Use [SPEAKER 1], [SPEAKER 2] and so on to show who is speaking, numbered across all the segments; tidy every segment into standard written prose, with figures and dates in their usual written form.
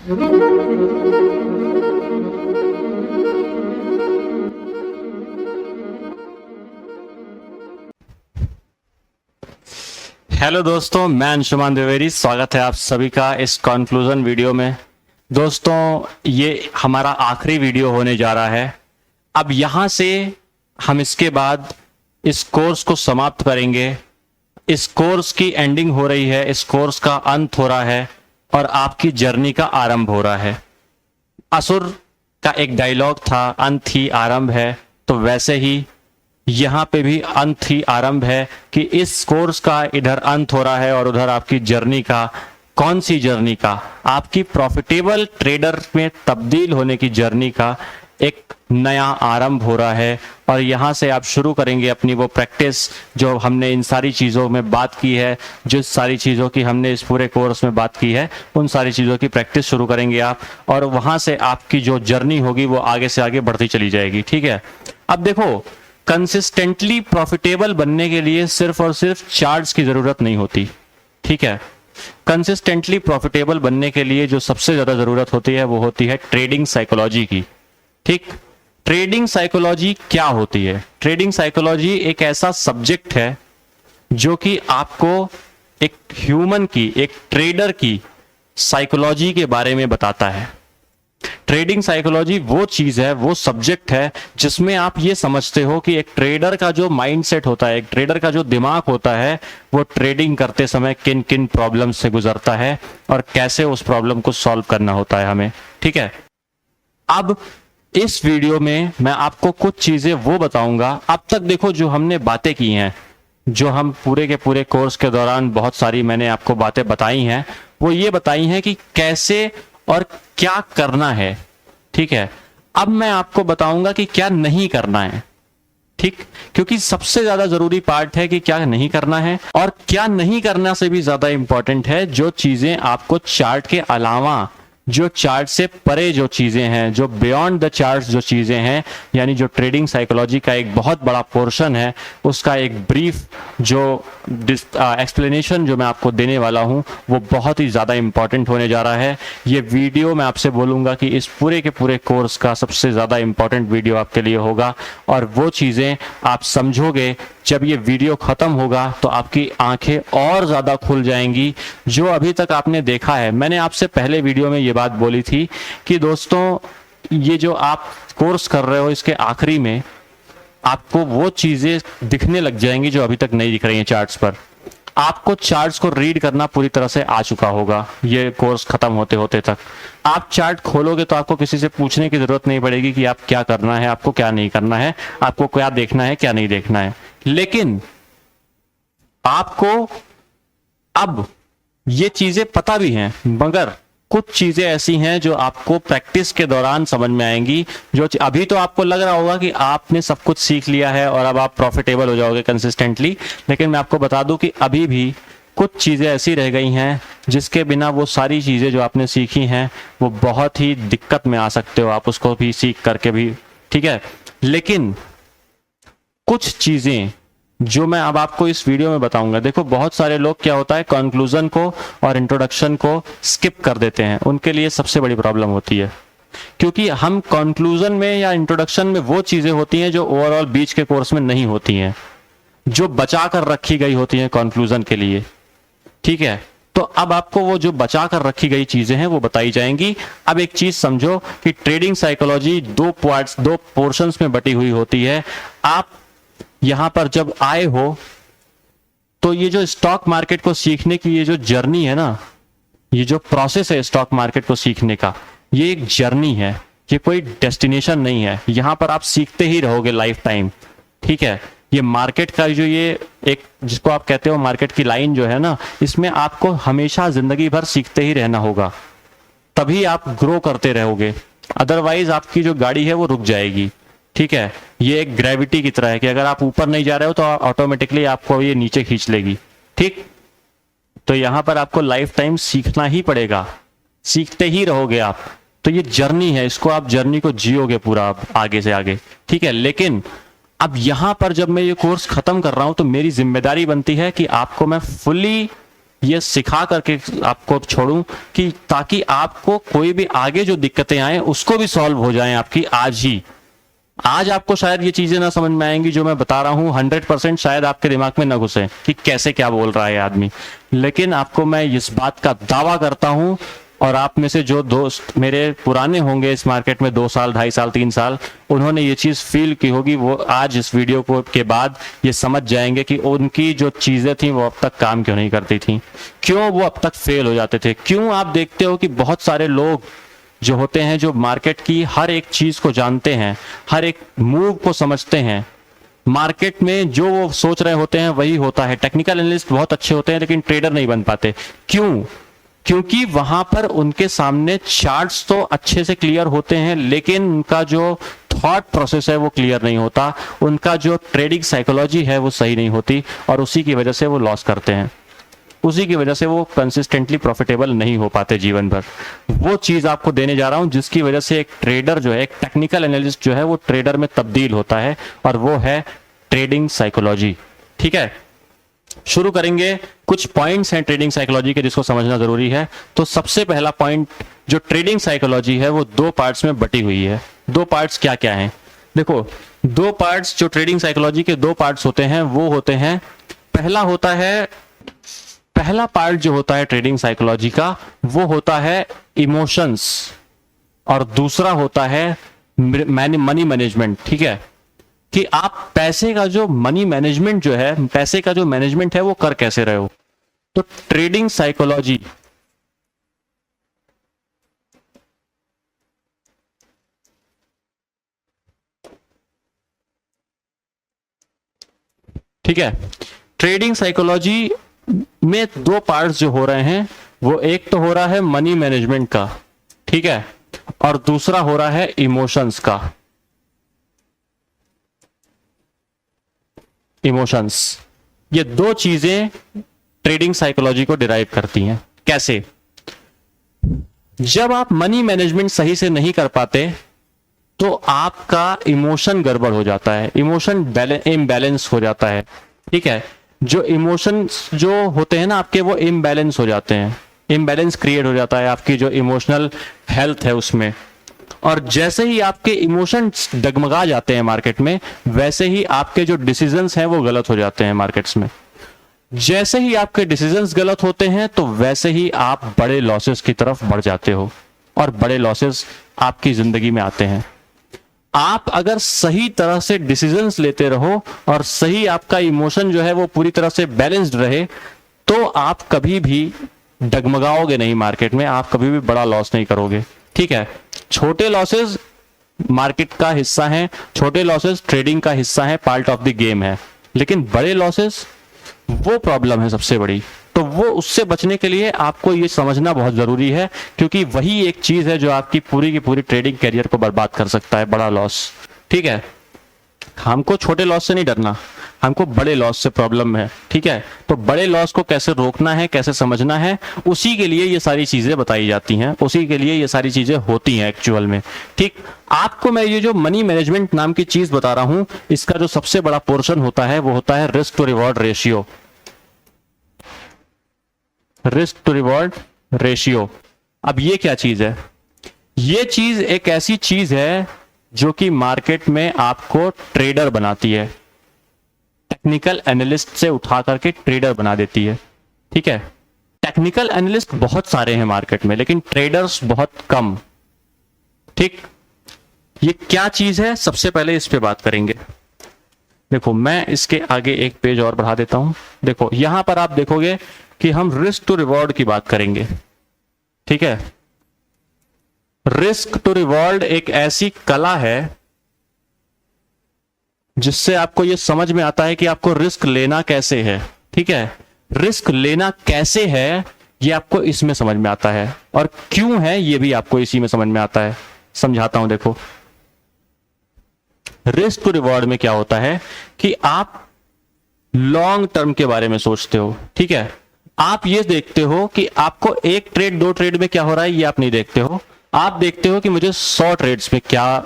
[SPEAKER 1] Hello दोस्तों, मैं अंशुमान द्विवेदी। स्वागत है आप सभी का इस कंक्लूजन वीडियो में। दोस्तों, ये हमारा आखिरी वीडियो होने जा रहा है। अब यहाँ से हम इसके बाद इस कोर्स को समाप्त करेंगे। इस कोर्स की एंडिंग हो रही है, इस कोर्स का अंत हो रहा है और आपकी जर्नी का आरंभ हो रहा है। असुर का एक डायलॉग था, अंत ही आरंभ है। तो वैसे ही यहाँ पे भी अंत ही आरंभ है कि इस कोर्स का इधर अंत हो रहा है और उधर आपकी जर्नी का, कौन सी जर्नी का, आपकी प्रॉफिटेबल ट्रेडर में तब्दील होने की जर्नी का एक नया आरंभ हो रहा है। और यहाँ से आप शुरू करेंगे अपनी वो प्रैक्टिस जो हमने इन सारी चीज़ों में बात की है, जिस सारी चीज़ों की हमने इस पूरे कोर्स में बात की है, उन सारी चीज़ों की प्रैक्टिस शुरू करेंगे आप। और वहाँ से आपकी जो जर्नी होगी वो आगे से आगे बढ़ती चली जाएगी। ठीक है। अब देखो, कंसिस्टेंटली प्रॉफिटेबल बनने के लिए सिर्फ और सिर्फ चार्ट्स की जरूरत नहीं होती। ठीक है। कंसिस्टेंटली प्रॉफिटेबल बनने के लिए जो सबसे ज्यादा जरूरत होती है वो होती है ट्रेडिंग साइकोलॉजी की। ठीक। ट्रेडिंग साइकोलॉजी क्या होती है? ट्रेडिंग साइकोलॉजी एक ऐसा सब्जेक्ट है जो कि आपको एक ह्यूमन की, एक ट्रेडर की साइकोलॉजी के बारे में बताता है। ट्रेडिंग साइकोलॉजी वो चीज है, वो सब्जेक्ट है जिसमें आप ये समझते हो कि एक ट्रेडर का जो माइंडसेट होता है, एक ट्रेडर का जो दिमाग होता है, वो ट्रेडिंग करते समय किन किन प्रॉब्लम से गुजरता है और कैसे उस प्रॉब्लम को सॉल्व करना होता है हमें। ठीक है। अब इस वीडियो में मैं आपको कुछ चीजें वो बताऊंगा। अब तक देखो जो हमने बातें की हैं, जो हम पूरे के पूरे कोर्स के दौरान बहुत सारी मैंने आपको बातें बताई हैं, वो ये बताई हैं कि कैसे और क्या करना है। ठीक है। अब मैं आपको बताऊंगा कि क्या नहीं करना है। ठीक। क्योंकि सबसे ज्यादा जरूरी पार्ट है कि क्या नहीं करना है, और क्या नहीं करना से भी ज्यादा इंपॉर्टेंट है जो चीजें आपको चार्ट के अलावा, जो चार्ट से परे जो चीजें हैं, जो बियॉन्ड द चार्ट जो चीजें हैं, यानी जो ट्रेडिंग साइकोलॉजी का एक बहुत बड़ा पोर्शन है, उसका एक ब्रीफ जो एक्सप्लेनेशन जो मैं आपको देने वाला हूं वो बहुत ही ज्यादा इंपॉर्टेंट होने जा रहा है। ये वीडियो मैं आपसे बोलूंगा कि इस पूरे के पूरे कोर्स का सबसे ज्यादा इंपॉर्टेंट वीडियो आपके लिए होगा। और वो चीजें आप समझोगे जब ये वीडियो खत्म होगा तो आपकी आंखें और ज्यादा खुल जाएंगी। जो अभी तक आपने देखा है, मैंने आपसे पहले वीडियो में ये बात बोली थी कि दोस्तों, ये जो आप कोर्स कर रहे हो इसके आखिरी में आपको वो चीजें दिखने लग जाएंगी जो अभी तक नहीं दिख रही हैं चार्ट्स पर। आपको चार्ट्स को रीड करना पूरी तरह से आ चुका होगा ये कोर्स खत्म होते होते तक। आप चार्ट खोलोगे तो आपको किसी से पूछने की जरूरत नहीं पड़ेगी कि आप क्या करना है, आपको क्या नहीं करना है, आपको क्या देखना है, क्या नहीं देखना है। लेकिन आपको अब ये चीजें पता भी हैं, मगर कुछ चीजें ऐसी हैं जो आपको प्रैक्टिस के दौरान समझ में आएंगी। जो अभी तो आपको लग रहा होगा कि आपने सब कुछ सीख लिया है और अब आप प्रॉफिटेबल हो जाओगे कंसिस्टेंटली, लेकिन मैं आपको बता दूं कि अभी भी कुछ चीजें ऐसी रह गई हैं जिसके बिना वो सारी चीजें जो आपने सीखी हैं वो बहुत ही दिक्कत में आ सकते हो आप उसको भी सीख करके भी। ठीक है। लेकिन कुछ चीजें जो मैं अब आपको इस वीडियो में बताऊंगा, देखो बहुत सारे लोग क्या होता है कंक्लूजन को और इंट्रोडक्शन को स्किप कर देते हैं। उनके लिए सबसे बड़ी प्रॉब्लम होती है, क्योंकि हम कंक्लूजन में या इंट्रोडक्शन में वो चीजें होती हैं जो ओवरऑल बीच के कोर्स में नहीं होती हैं, जो बचा कर रखी गई होती हैं कंक्लूजन के लिए। ठीक है। तो अब आपको वो जो बचा कर रखी गई चीजें हैं वो बताई जाएंगी। अब एक चीज समझो कि ट्रेडिंग साइकोलॉजी दो पार्ट्स, दो पोर्शंस में बटी हुई होती है। आप यहां पर जब आए हो तो ये जो स्टॉक मार्केट को सीखने की ये जो जर्नी है ना, ये जो प्रोसेस है स्टॉक मार्केट को सीखने का, ये एक जर्नी है, ये कोई डेस्टिनेशन नहीं है। यहां पर आप सीखते ही रहोगे लाइफ टाइम। ठीक है। ये मार्केट का जो ये एक जिसको आप कहते हो मार्केट की लाइन जो है ना, इसमें आपको हमेशा जिंदगी भर सीखते ही रहना होगा, तभी आप ग्रो करते रहोगे। अदरवाइज आपकी जो गाड़ी है वो रुक जाएगी। ठीक है। ये एक ग्रेविटी की तरह है कि अगर आप ऊपर नहीं जा रहे हो तो ऑटोमेटिकली आपको ये नीचे खींच लेगी। ठीक। तो यहां पर आपको लाइफ टाइम सीखना ही पड़ेगा, सीखते ही रहोगे आप। तो ये जर्नी है, इसको आप जर्नी को जियोगे पूरा आगे से आगे। ठीक है। लेकिन अब यहां पर जब मैं ये कोर्स खत्म कर रहा हूं तो मेरी जिम्मेदारी बनती है कि आपको मैं फुली ये सिखा करके आपको छोड़ूं कि ताकि आपको कोई भी आगे जो दिक्कतें आए उसको भी सॉल्व हो जाएं आपकी आज ही। आज आपको शायद ये चीजें ना समझ में आएंगी जो मैं बता रहा हूं, 100% शायद आपके दिमाग में ना घुसे कि कैसे क्या बोल रहा है आदमी, लेकिन आपको मैं इस बात का दावा करता हूं, और आप में से जो दोस्त मेरे पुराने होंगे इस मार्केट में 2 साल 2.5 साल 3 साल, उन्होंने ये चीज फील की होगी, वो आज इस वीडियो को के बाद ये समझ जाएंगे कि उनकी जो चीजें थी वो अब तक काम क्यों नहीं करती थी, क्यों वो अब तक फेल हो जाते थे। क्यों आप देखते हो कि बहुत सारे लोग जो होते हैं जो मार्केट की हर एक चीज को जानते हैं, हर एक मूव को समझते हैं, मार्केट में जो वो सोच रहे होते हैं वही होता है। टेक्निकल एनालिस्ट बहुत अच्छे होते हैं लेकिन ट्रेडर नहीं बन पाते। क्यों? क्योंकि वहां पर उनके सामने चार्ट्स तो अच्छे से क्लियर होते हैं लेकिन उनका जो थॉट प्रोसेस है वो क्लियर नहीं होता, उनका जो ट्रेडिंग साइकोलॉजी है वो सही नहीं होती, और उसी की वजह से वो लॉस करते हैं, उसी की वजह से वो कंसिस्टेंटली प्रॉफिटेबल नहीं हो पाते जीवन भर। वो चीज आपको देने जा रहा हूं जिसकी वजह से एक ट्रेडर जो है, एक टेक्निकल एनालिस्ट जो है वो ट्रेडर में तब्दील होता है, और वो है ट्रेडिंग साइकोलॉजी। ठीक है, शुरू करेंगे। कुछ पॉइंट्स हैं ट्रेडिंग साइकोलॉजी के जिसको समझना जरूरी है। तो सबसे पहला पॉइंट, जो ट्रेडिंग साइकोलॉजी है वो 2 पार्ट्स में बटी हुई है। 2 पार्ट्स क्या क्या हैं? देखो, 2 पार्ट्स जो ट्रेडिंग साइकोलॉजी के 2 पार्ट्स होते हैं वो होते हैं, पहला पार्ट जो होता है ट्रेडिंग साइकोलॉजी का वो होता है इमोशंस, और दूसरा होता है मनी मैनेजमेंट। ठीक है, कि आप पैसे का जो मनी मैनेजमेंट जो है, पैसे का जो मैनेजमेंट है वो कर कैसे रहे हो। तो ट्रेडिंग साइकोलॉजी ठीक है, ट्रेडिंग साइकोलॉजी में 2 पार्ट्स जो हो रहे हैं वो एक तो हो रहा है मनी मैनेजमेंट का, ठीक है, और दूसरा हो रहा है इमोशंस का। इमोशंस, ये 2 चीजें ट्रेडिंग साइकोलॉजी को डिराइव करती हैं। कैसे? जब आप मनी मैनेजमेंट सही से नहीं कर पाते तो आपका इमोशन गड़बड़ हो जाता है, इमोशन इम्बैलेंस हो जाता है। ठीक है, जो इमोशंस जो होते हैं ना आपके, वो इम्बैलेंस हो जाते हैं, इम्बैलेंस क्रिएट हो जाता है आपकी जो इमोशनल हेल्थ है उसमें। और जैसे ही आपके इमोशंस डगमगा जाते हैं मार्केट में, वैसे ही आपके जो डिसीजंस हैं वो गलत हो जाते हैं मार्केट्स में। जैसे ही आपके डिसीजंस गलत होते हैं तो वैसे ही आप बड़े लॉसेस की तरफ बढ़ जाते हो, और बड़े लॉसेस आपकी जिंदगी में आते हैं। आप अगर सही तरह से डिसीजंस लेते रहो और सही आपका इमोशन जो है वो पूरी तरह से बैलेंस्ड रहे, तो आप कभी भी डगमगाओगे नहीं मार्केट में, आप कभी भी बड़ा लॉस नहीं करोगे। ठीक है, छोटे लॉसेस मार्केट का हिस्सा हैं, छोटे लॉसेस ट्रेडिंग का हिस्सा है, पार्ट ऑफ द गेम है, लेकिन बड़े लॉसेस वो प्रॉब्लम है सबसे बड़ी। तो वो उससे बचने के लिए आपको ये समझना बहुत जरूरी है, क्योंकि वही एक चीज है जो आपकी पूरी की पूरी ट्रेडिंग कैरियर को बर्बाद कर सकता है, बड़ा लॉस। ठीक है, हमको छोटे लॉस से नहीं डरना, हमको बड़े लॉस से प्रॉब्लम है। ठीक है, तो बड़े लॉस को कैसे रोकना है, कैसे समझना है, उसी के लिए ये सारी चीजें बताई जाती हैं, उसी के लिए ये सारी चीजें होती हैं एक्चुअल में। ठीक, आपको मैं ये जो मनी मैनेजमेंट नाम की चीज बता रहा हूं, इसका जो सबसे बड़ा पोर्शन होता है वो होता है risk to reward ratio. Risk to reward ratio, अब ये क्या चीज है? ये चीज एक ऐसी चीज है जो कि मार्केट में आपको ट्रेडर बनाती है, टेक्निकल एनालिस्ट से उठा करके ट्रेडर बना देती है। ठीक है, टेक्निकल एनालिस्ट बहुत सारे हैं मार्केट में लेकिन ट्रेडर्स बहुत कम। ठीक, ये क्या चीज है, सबसे पहले इस पे बात करेंगे। देखो, मैं इसके आगे एक पेज और बढ़ा देता हूं। देखो, यहां पर आप देखोगे कि हम रिस्क टू रिवॉर्ड की बात करेंगे। ठीक है, रिस्क टू रिवॉर्ड एक ऐसी कला है जिससे आपको यह समझ में आता है कि आपको रिस्क लेना कैसे है। ठीक है, रिस्क लेना कैसे है ये आपको इसमें समझ में आता है, और क्यों है ये भी आपको इसी में समझ में आता है। समझाता हूं। देखो, रिस्क टू रिवॉर्ड में क्या होता है कि आप लॉन्ग टर्म के बारे में सोचते हो। ठीक है, आप ये देखते हो कि आपको 1 ट्रेड 2 ट्रेड में क्या हो रहा है ये आप नहीं देखते हो, आप देखते हो कि मुझे 100 ट्रेड्स में क्या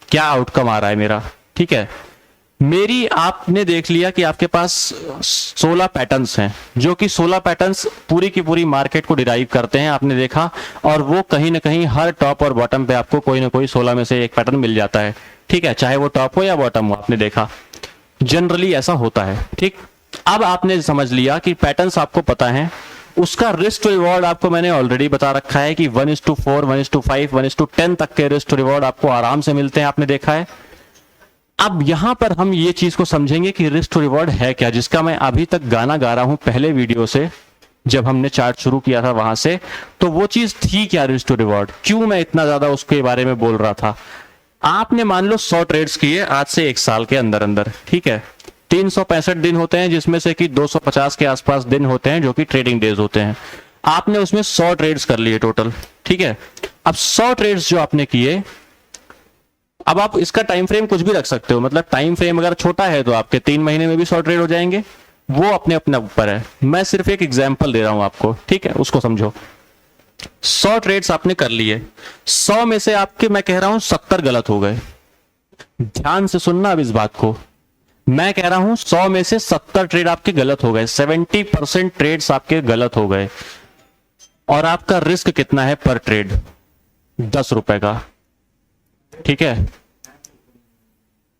[SPEAKER 1] क्या आउटकम आ रहा है मेरा। ठीक है, मेरी आपने देख लिया कि आपके पास 16 पैटर्न्स हैं, जो कि 16 पैटर्न्स पूरी की पूरी मार्केट को डिराइव करते हैं, आपने देखा। और वो कहीं ना कहीं हर टॉप और बॉटम पे आपको कोई ना कोई 16 में से एक पैटर्न मिल जाता है, ठीक है, चाहे वो टॉप हो या बॉटम हो, आपने देखा जनरली ऐसा होता है, ठीक। अब आपने समझ लिया कि पैटर्न्स आपको पता है, उसका रिस्क टू रिवॉर्ड आपको मैंने ऑलरेडी बता रखा है कि 1:4, 1:5, 1:10 तक के रिस्क टू रिवॉर्ड आपको आराम से मिलते हैं, आपने देखा है। अब यहां पर हम ये चीज को समझेंगे कि रिस्क टू रिवॉर्ड है क्या, जिसका मैं अभी तक गाना गा रहा हूं पहले वीडियो से, जब हमने चार्ट शुरू किया था वहां से। तो वो चीज थी क्या रिस्क टू रिवॉर्ड, क्यों मैं इतना ज्यादा उसके बारे में बोल रहा था। आपने मान लो 100 ट्रेड्स किए आज से 1 साल के अंदर अंदर, ठीक है। 365 दिन होते हैं, जिसमें से कि 250 के आसपास दिन होते हैं जो कि ट्रेडिंग डेज होते हैं। आपने उसमें 100 ट्रेड्स कर लिए टोटल, ठीक है। अब 100 ट्रेड्स जो आपने किए, अब आप इसका टाइम फ्रेम कुछ भी रख सकते हो, मतलब टाइम फ्रेम अगर छोटा है तो आपके 3 महीने में भी 100 ट्रेड हो जाएंगे, वो अपने अपने ऊपर है। मैं सिर्फ एक एग्जांपल दे रहा हूं आपको, ठीक है, उसको समझो। 100 ट्रेड्स आपने कर लिए, 100 में से आपके मैं कह रहा हूं 70 गलत हो गए। ध्यान से सुनना अब इस बात को, मैं कह रहा हूं 100 में से 70 ट्रेड आपके गलत हो गए, 70% ट्रेड्स आपके गलत हो गए। और आपका रिस्क कितना है पर ट्रेड, 10 रुपए का, ठीक है।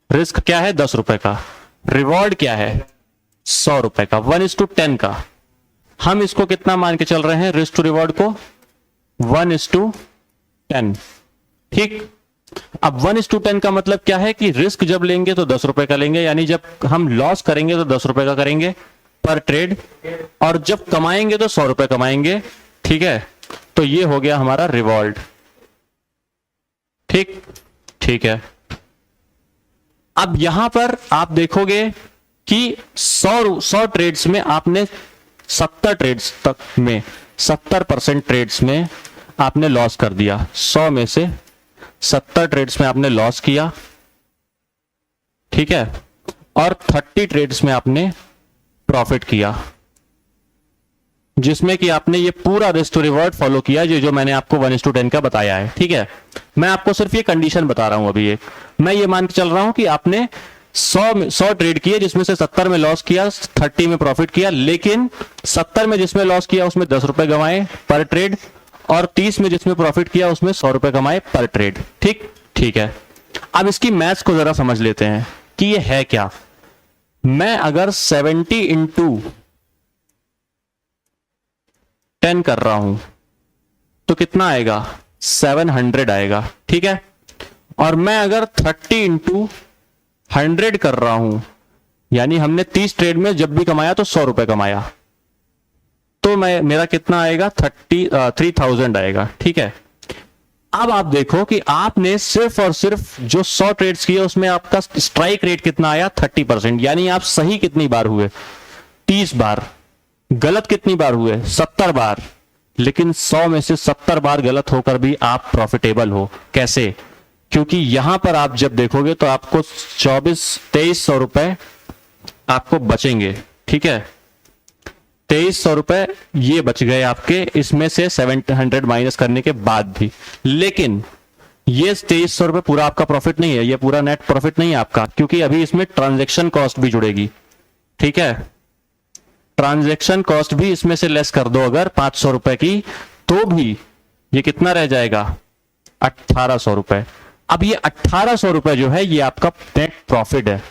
[SPEAKER 1] रिस्क क्या है, 10 रुपए का। रिवॉर्ड क्या है, 100 रुपए का, 1:10 का। हम इसको कितना मान के चल रहे हैं रिस्क टू रिवॉर्ड को, 1:10, ठीक। अब 1:10 का मतलब क्या है कि रिस्क जब लेंगे तो 10 रुपए का लेंगे, यानी जब हम लॉस करेंगे तो 10 रुपए का करेंगे पर ट्रेड, और जब कमाएंगे तो 100 रुपए कमाएंगे, ठीक है। तो ये हो गया हमारा रिवॉर्ड, ठीक, ठीक है। अब यहां पर आप देखोगे कि 100 ट्रेड्स में आपने 70 ट्रेड्स तक में 70% ट्रेड्स में आपने लॉस कर दिया। 100 में से 70 ट्रेड्स में आपने लॉस किया, ठीक है, और 30 ट्रेड्स में आपने प्रॉफिट किया, जिसमें कि आपने ये पूरा रिस्क टू रिवॉर्ड फॉलो किया, जो मैंने आपको 1:10 का बताया है, ठीक है। मैं आपको सिर्फ ये कंडीशन बता रहा हूं अभी, एक मैं ये मान के चल रहा हूं कि आपने 100 ट्रेड किए, जिसमें से 70 में लॉस किया, 30 में प्रॉफिट किया, लेकिन 70 में जिसमें लॉस किया उसमें 10 रुपए कमाए पर ट्रेड, और 30 में जिसमें प्रॉफिट किया उसमें 100 रुपए कमाए पर ट्रेड, ठीक, ठीक है। अब इसकी मैथ्स को जरा समझ लेते हैं कि ये है क्या। मैं अगर 70 इंटू 10 कर रहा हूं तो कितना आएगा, 700 आएगा, ठीक है। और मैं अगर 30 इंटू 100 कर रहा हूं, यानी हमने 30 ट्रेड में जब भी कमाया तो 100 रुपए कमाया, तो मेरा कितना आएगा, 3000 आएगा, ठीक है। अब आप देखो कि आपने सिर्फ और सिर्फ जो 100 ट्रेड्स किए उसमें आपका स्ट्राइक रेट कितना आया, 30%, यानी आप सही कितनी बार हुए, 30 बार, गलत कितनी बार हुए, 70 बार। लेकिन 100 में से 70 बार गलत होकर भी आप प्रॉफिटेबल हो, कैसे, क्योंकि यहां पर आप जब देखोगे तो आपको 2300 रुपए आपको बचेंगे, ठीक है। 2300 रुपए ये बच गए आपके, इसमें से 700 माइनस करने के बाद भी। लेकिन ये 2300 रुपए पूरा आपका प्रॉफिट नहीं है, ये पूरा नेट प्रॉफिट नहीं है आपका, क्योंकि अभी इसमें ट्रांजैक्शन कॉस्ट भी जुड़ेगी, ठीक है। ट्रांजैक्शन कॉस्ट भी इसमें से लेस कर दो अगर 500 रुपए की, तो भी ये कितना रह जाएगा, 1800 रुपए। अब ये 1800 रुपए जो है ये आपका नेट प्रॉफिट है,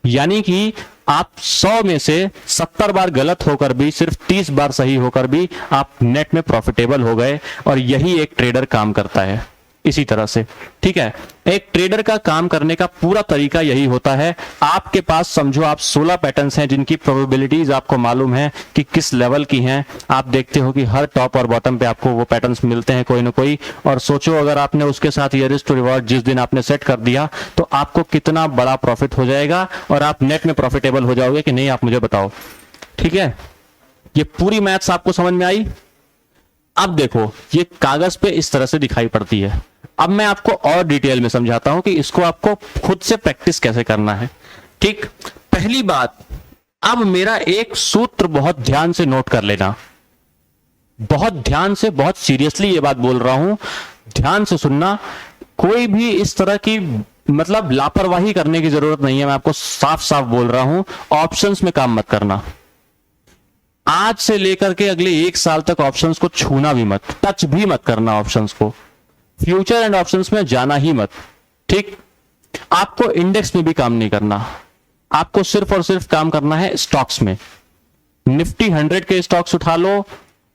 [SPEAKER 1] यानी कि आप 100 में से 70 बार गलत होकर भी, सिर्फ 30 बार सही होकर भी आप नेट में प्रॉफिटेबल हो गए। और यही एक ट्रेडर काम करता है इसी तरह से, ठीक है। एक ट्रेडर का काम करने का पूरा तरीका यही होता है। आपके पास समझो आप 16 पैटर्न्स हैं जिनकी प्रोबेबिलिटीज आपको मालूम है कि किस लेवल की हैं। आप देखते हो कि हर टॉप और बॉटम पे आपको वो पैटर्न्स मिलते हैं कोई ना कोई, और सोचो अगर आपने उसके साथ ये रिस्क टू रिवॉर्ड जिस दिन आपने सेट कर दिया तो आपको कितना बड़ा प्रॉफिट हो जाएगा, और आप नेट में प्रॉफिटेबल हो जाओगे कि नहीं, आप मुझे बताओ, ठीक है। ये पूरी मैथ्स आपको समझ में आई। अब देखो ये कागज पे इस तरह से दिखाई पड़ती है। अब मैं आपको और डिटेल में समझाता हूं कि इसको आपको खुद से प्रैक्टिस कैसे करना है, ठीक। पहली बात, अब मेरा एक सूत्र बहुत ध्यान से नोट कर लेना, बहुत ध्यान से, बहुत सीरियसली ये बात बोल रहा हूं, ध्यान से सुनना। कोई भी इस तरह की मतलब लापरवाही करने की जरूरत नहीं है, मैं आपको साफ साफ बोल रहा हूं। ऑप्शंस में काम मत करना, आज से लेकर के अगले 1 साल तक ऑप्शंस को छूना भी मत, टच भी मत करना ऑप्शंस को, फ्यूचर एंड ऑप्शंस में जाना ही मत। ठीक, आपको इंडेक्स में भी काम नहीं करना, आपको सिर्फ और सिर्फ काम करना है स्टॉक्स में। निफ्टी 100 के स्टॉक्स उठा लो,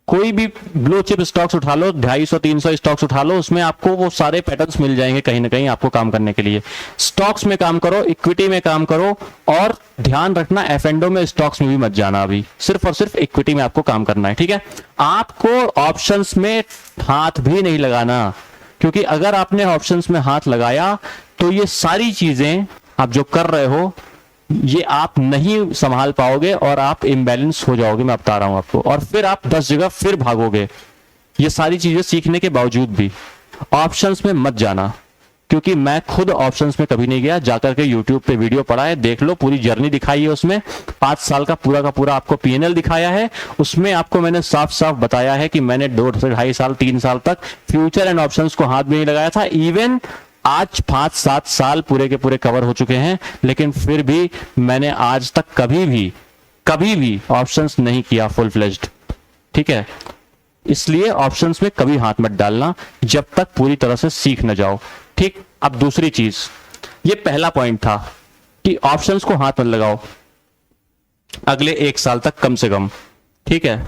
[SPEAKER 1] कोई भी ब्लू चिप स्टॉक्स उठा लो, 250-300 स्टॉक्स उठा लो, उसमें आपको वो सारे पैटर्न्स मिल जाएंगे कहीं ना कहीं आपको काम करने के लिए। स्टॉक्स में काम करो, इक्विटी में काम करो, और ध्यान रखना एफ&ओ में, स्टॉक्स में भी मत जाना, अभी सिर्फ और सिर्फ इक्विटी में आपको काम करना है। ठीक है, आपको ऑप्शंस में हाथ भी नहीं लगाना, क्योंकि अगर आपने ऑप्शंस में हाथ लगाया तो ये सारी चीजें आप जो कर रहे हो ये आप नहीं संभाल पाओगे और आप इम्बैलेंस हो जाओगे, मैं बता रहा हूं आपको, और फिर आप 10 जगह फिर भागोगे। ये सारी चीजें सीखने के बावजूद भी ऑप्शंस में मत जाना, क्योंकि मैं खुद ऑप्शंस में कभी नहीं गया, जाकर के यूट्यूब पे वीडियो पढ़ा है, देख लो, पूरी जर्नी दिखाई है उसमें, 5 साल का पूरा आपको पीएनएल दिखाया है, उसमें आपको मैंने साफ साफ बताया है कि मैंने 2 से 2.5 साल 3 साल तक फ्यूचर एंड ऑप्शंस को हाथ भी नहीं लगाया था। इवन आज 5-7 साल पूरे के पूरे कवर हो चुके हैं, लेकिन फिर भी मैंने आज तक कभी भी ऑप्शंस नहीं किया फुल फ्लेज्ड। ठीक है, इसलिए ऑप्शंस में कभी हाथ मत डालना जब तक पूरी तरह से सीख न जाओ। ठीक, अब दूसरी चीज, ये पहला पॉइंट था कि ऑप्शंस को हाथ मत लगाओ अगले 1 साल तक कम से कम। ठीक है,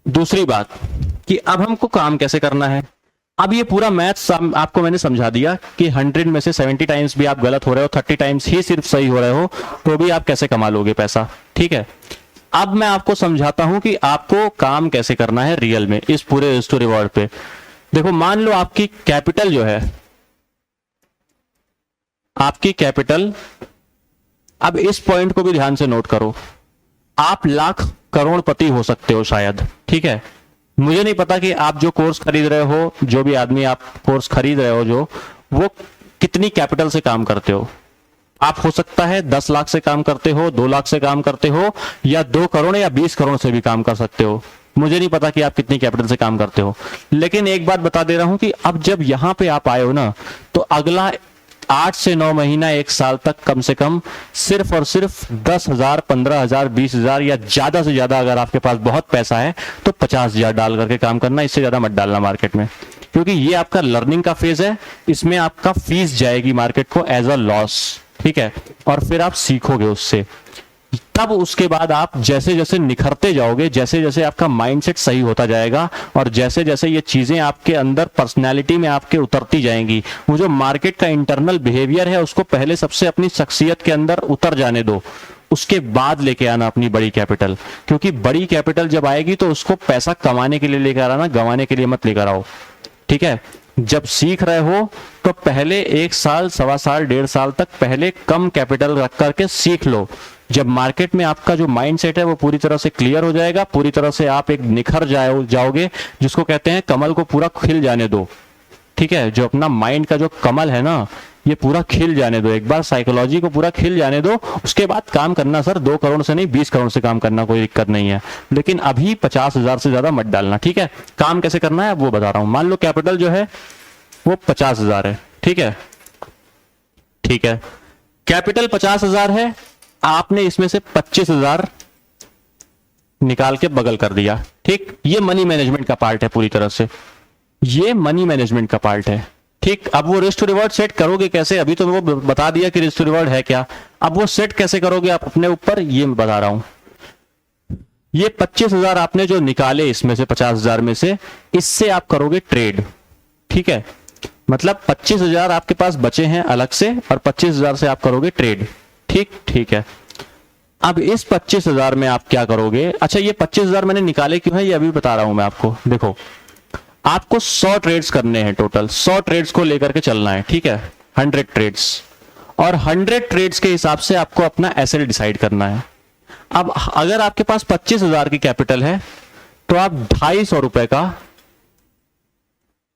[SPEAKER 1] दूसरी बात कि अब हमको काम कैसे करना है। अब ये पूरा मैथ्स आपको मैंने समझा दिया कि 100 में से 70 टाइम्स भी आप गलत हो रहे हो, 30 टाइम्स ही सिर्फ सही हो रहे हो, तो भी आप कैसे कमा लोगे पैसा। ठीक है, अब मैं आपको समझाता हूं कि आपको काम कैसे करना है रियल में इस पूरे रिस्क टू रिवॉर्ड पे। देखो, मान लो आपकी कैपिटल जो है, आपकी कैपिटल, अब इस पॉइंट को भी ध्यान से नोट करो, आप लाख करोड़पति हो सकते हो शायद। ठीक है, मुझे नहीं पता कि आप जो कोर्स खरीद रहे हो, जो भी आदमी आप कोर्स खरीद रहे हो, जो वो कितनी कैपिटल से काम करते हो। आप हो सकता है 10 लाख से काम करते हो, 2 लाख से काम करते हो, या 2 करोड़ या 20 करोड़ से भी काम कर सकते हो। मुझे नहीं पता कि आप कितनी कैपिटल से काम करते हो, लेकिन एक बात बता दे रहा हूं कि अब जब यहां पे आप आए हो ना, तो अगला 8 से 9 महीना 1 साल तक कम से कम सिर्फ और सिर्फ 10,000, 15,000, 20,000 या ज्यादा से ज्यादा, अगर आपके पास बहुत पैसा है तो 50,000 डाल करके काम करना, इससे ज्यादा मत डालना मार्केट में, क्योंकि ये आपका लर्निंग का फेज है, इसमें आपका फीस जाएगी मार्केट को एज अ लॉस। ठीक है, और फिर आप सीखोगे उससे, तब उसके बाद आप जैसे जैसे निखरते जाओगे, जैसे जैसे आपका माइंडसेट सही होता जाएगा, और जैसे जैसे ये चीजें आपके अंदर पर्सनैलिटी में आपके उतरती जाएंगी, वो जो मार्केट का इंटरनल बिहेवियर है उसको पहले सबसे अपनी शख्सियत के अंदर उतर जाने दो, उसके बाद लेके आना अपनी बड़ी कैपिटल। क्योंकि बड़ी कैपिटल जब आएगी तो उसको पैसा कमाने के लिए लेकर आना, गंवाने के लिए मत लेकर आओ। ठीक है, जब सीख रहे हो तो पहले 1 साल, 1.25 साल, 1.5 साल तक पहले कम कैपिटल रख करके सीख लो। जब मार्केट में आपका जो माइंडसेट है वो पूरी तरह से क्लियर हो जाएगा, पूरी तरह से आप एक निखर जाओगे, जिसको कहते हैं कमल को पूरा खिल जाने दो। ठीक है, जो अपना माइंड का जो कमल है ना, ये पूरा खिल जाने दो, एक बार साइकोलॉजी को पूरा खिल जाने दो, उसके बाद काम करना। सर 2 करोड़ से नहीं, 20 करोड़ से काम करना, कोई दिक्कत नहीं है, लेकिन अभी 50,000 से ज्यादा मत डालना। ठीक है, काम कैसे करना है वो बता रहा हूं। मान लो कैपिटल जो है वो 50,000 है। ठीक है, ठीक है, कैपिटल 50,000 है, आपने इसमें से 25,000 निकाल के बगल कर दिया। ठीक, ये मनी मैनेजमेंट का पार्ट है पूरी तरह से, ये मनी मैनेजमेंट का पार्ट है। ठीक, अब वो रिस्क टू रिवॉर्ड सेट करोगे कैसे, अभी तो वो बता दिया कि रिस्क टू रिवॉर्ड है क्या, अब वो सेट कैसे करोगे आप अपने ऊपर, ये मैं बता रहा हूं। ये 25,000 आपने जो निकाले इसमें से 50,000 में से, इससे आप करोगे ट्रेड। ठीक है, मतलब 25,000 आपके पास बचे हैं अलग से, और 25,000 से आप करोगे ट्रेड। ठीक, ठीक है, अब इस 25,000 में आप क्या करोगे। अच्छा, ये 25,000 मैंने निकाले क्यों है ये अभी बता रहा हूं मैं आपको। देखो, आपको 100 ट्रेड्स करने हैं टोटल, 100 ट्रेड्स को लेकर के चलना है। ठीक है, 100 ट्रेड्स, और 100 ट्रेड्स के हिसाब से आपको अपना एसेट डिसाइड करना है। अब अगर आपके पास 25,000 की कैपिटल है तो आप 250 रुपए का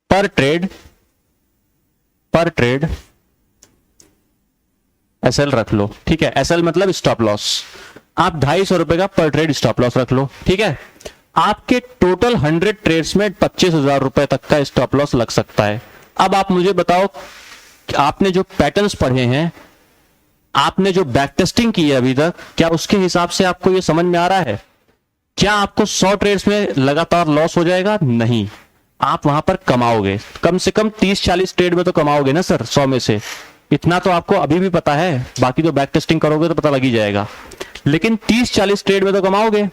[SPEAKER 1] पर ट्रेड एसएल रख लो। ठीक है, एसएल मतलब स्टॉप लॉस, आप 250 रुपए का पर ट्रेड स्टॉप लॉस रख लो। ठीक है, आपके टोटल 100 ट्रेड्स में 25,000 रुपए तक का स्टॉप लॉस लग सकता है। अब आप मुझे बताओ आपने जो पैटर्न्स पढ़े हैं, आपने जो बैक टेस्टिंग की है अभी तक, क्या उसके हिसाब से आपको ये समझ में आ रहा है? क्या आपको 100 ट्रेड्स में लगातार लॉस हो जाएगा? नहीं, आप वहां पर कमाओगे, कम से कम 30-40 ट्रेड में तो कमाओगे ना सर 100 में से। इतना तो आपको अभी भी पता है, बाकी तो बैक टेस्टिंग करोगे तो पता लग ही जाएगा, लेकिन 30-40 ट्रेड में तो कमाओगे।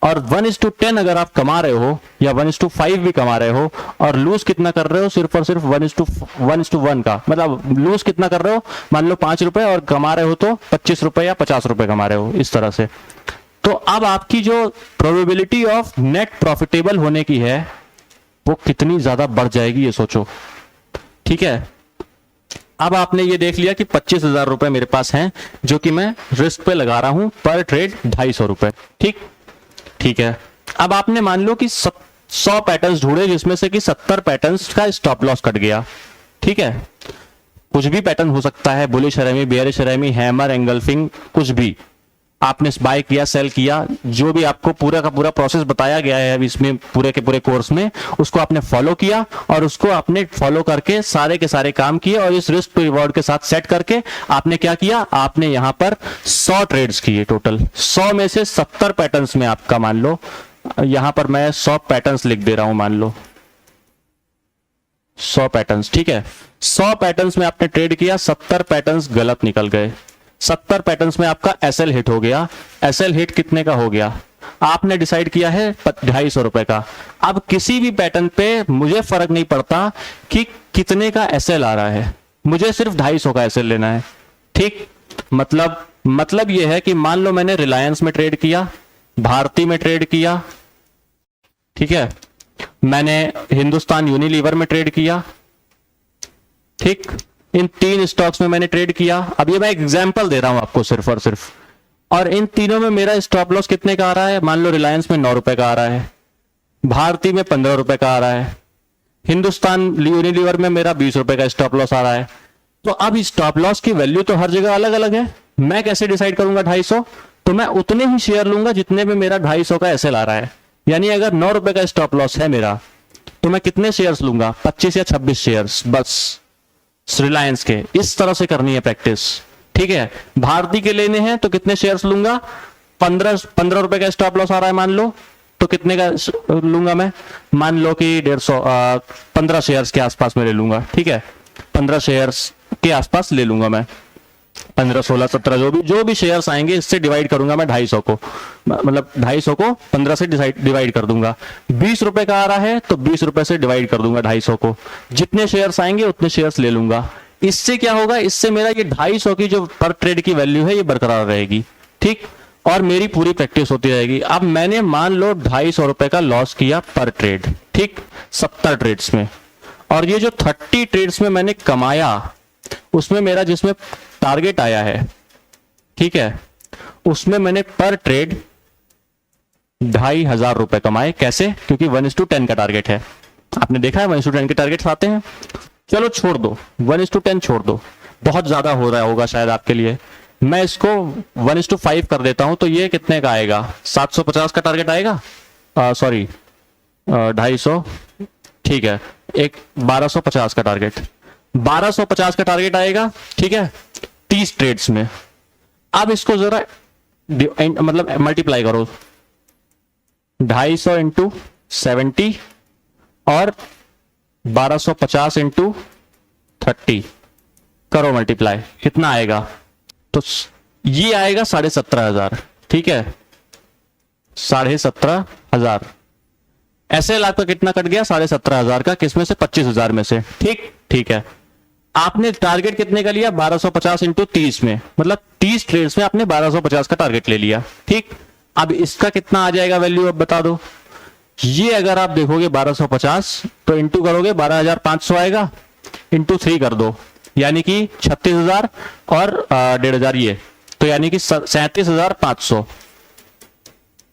[SPEAKER 1] और 1:10 अगर आप कमा रहे हो या 1:5 भी कमा रहे हो, और लूज कितना कर रहे हो? सिर्फ और सिर्फ 1:1 का, मतलब लूज कितना कर रहे हो? मान लो 5 रुपए, और कमा रहे हो तो 25 रुपए या 50 रुपए कमा रहे हो, इस तरह से। तो अब आपकी जो प्रोबेबिलिटी ऑफ नेट प्रॉफिटेबल होने की है वो कितनी ज्यादा बढ़ जाएगी, ये सोचो। ठीक है, अब आपने ये देख लिया कि 25,000 रुपए मेरे पास हैं, जो कि मैं रिस्क पे लगा रहा हूं, पर ट्रेड 250 रुपए। ठीक है, अब आपने मान लो कि 100 पैटर्न्स ढूंढे, जिसमें से कि 70 पैटर्न्स का स्टॉप लॉस कट गया। ठीक है, कुछ भी पैटर्न हो सकता है, bullish ramie, bearish ramie, hammer, engulfing, कुछ भी। आपने बाय किया, सेल किया, जो भी आपको पूरा का पूरा प्रोसेस बताया गया है अभी इसमें पूरे के पूरे कोर्स में, उसको आपने फॉलो किया, और उसको आपने फॉलो करके सारे के सारे काम किए, और इस रिस्क टू रिवॉर्ड के साथ सेट करके आपने क्या किया? आपने यहां पर 100 ट्रेड्स किए टोटल। 100 में से 70 पैटर्न्स में आपका, मान लो यहां पर मैं 100 पैटर्न्स लिख दे रहा हूं, मान लो 100 पैटर्न्स। ठीक है, 100 पैटर्न्स में आपने ट्रेड किया, 70 पैटर्न्स गलत निकल गए। 70 पैटर्न्स में आपका एसएल हिट हो गया। एसएल हिट कितने का हो गया? आपने डिसाइड किया है 250 रुपए का। अब किसी भी पैटर्न पे मुझे फर्क नहीं पड़ता कि कितने का एसएल आ रहा है, मुझे सिर्फ 250 का एसएल लेना है। ठीक, मतलब यह है कि मान लो मैंने रिलायंस में ट्रेड किया, भारती में ट्रेड किया, ठीक है, मैंने हिंदुस्तान यूनिलीवर में ट्रेड किया, ठीक, इन 3 स्टॉक्स में मैंने ट्रेड किया। अब ये मैं एग्जांपल दे रहा हूं आपको सिर्फ और सिर्फ, और इन तीनों में मेरा स्टॉप लॉस कितने का आ रहा है? मान लो रिलायंस में 9 रुपए का आ रहा है, भारती में 15 रुपए का आ रहा है, हिंदुस्तान यूनिलीवर में मेरा 20 रुपए का स्टॉप लॉस आ रहा है। तो अब स्टॉप लॉस की वैल्यू तो हर जगह अलग अलग है, मैं कैसे डिसाइड करूंगा 250? तो मैं उतने ही शेयर लूंगा जितने में मेरा 250 का एसएल आ रहा है। यानी अगर 9 रुपए का स्टॉप लॉस है मेरा, तो मैं कितने शेयर्स लूंगा? 25 या 26 शेयर्स बस, रिलायंस के। इस तरह से करनी है प्रैक्टिस। ठीक है, भारती के लेने हैं तो कितने शेयर्स लूंगा? 15 रुपए का स्टॉप लॉस आ रहा है मान लो, तो कितने का लूंगा मैं? मान लो कि 15 शेयर्स के आसपास में ले लूंगा। ठीक है, 15 शेयर्स के आसपास ले लूंगा मैं, 15, 16, 17 जो भी शेयर्स आएंगे, इससे डिवाइड करूंगा मैं 250 को, मतलब 250 को 15 से डिवाइड कर दूंगा। 20 रुपए का आ रहा है तो 20 रुपए से डिवाइड कर दूंगा 250 को। जितने शेयर्स आएंगे उतने शेयर्स ले लूंगा। इससे क्या होगा? इससे मेरा ये 250 की जो पर ट्रेड की वैल्यू है ये बरकरार रहेगी। ठीक, और मेरी पूरी प्रैक्टिस होती रहेगी। अब मैंने मान लो 250 रुपए का लॉस किया पर ट्रेड, ठीक, 70 ट्रेड्स में, और ये जो 30 ट्रेड्स में मैंने कमाया, उसमें मेरा जिसमें टारगेट आया है, ठीक है, उसमें मैंने पर ट्रेड 2,500 रुपए कमाए। कैसे? क्योंकि 1:10 का टारगेट है। आपने देखा है 1:10 के टारगेट आते हैं। चलो छोड़ दो, 1:10 छोड़ दो, बहुत ज्यादा हो रहा होगा शायद आपके लिए। मैं इसको 1:5 कर देता हूं, तो ये कितने का आएगा? 750 का टारगेट आएगा, सॉरी 250, ठीक है, एक 1250 का टारगेट, 1250 का टारगेट आएगा। ठीक है, 30 ट्रेड्स में। अब इसको जरा मतलब मल्टीप्लाई करो, 250 इंटू 70 और 1250 इंटू 30 करो मल्टीप्लाई, कितना आएगा? तो ये आएगा 17,500। ठीक है, 17,500। ऐसे लाख का कितना कट गया? 17,500 का, किसमें से? 25,000 में से। ठीक है, आपने टारगेट कितने का लिया? 1250 इंटू 30 में, मतलब 30 ट्रेड्स में आपने 1250 का टारगेट ले लिया। ठीक, अब इसका कितना आ जाएगा वैल्यू, अब बता दो। ये अगर आप देखोगे 1250 तो इंटू करोगे 12,500 आएगा, इंटू 3 कर दो, यानी कि 36,000 और 1,500 ये, तो यानी कि 37,500।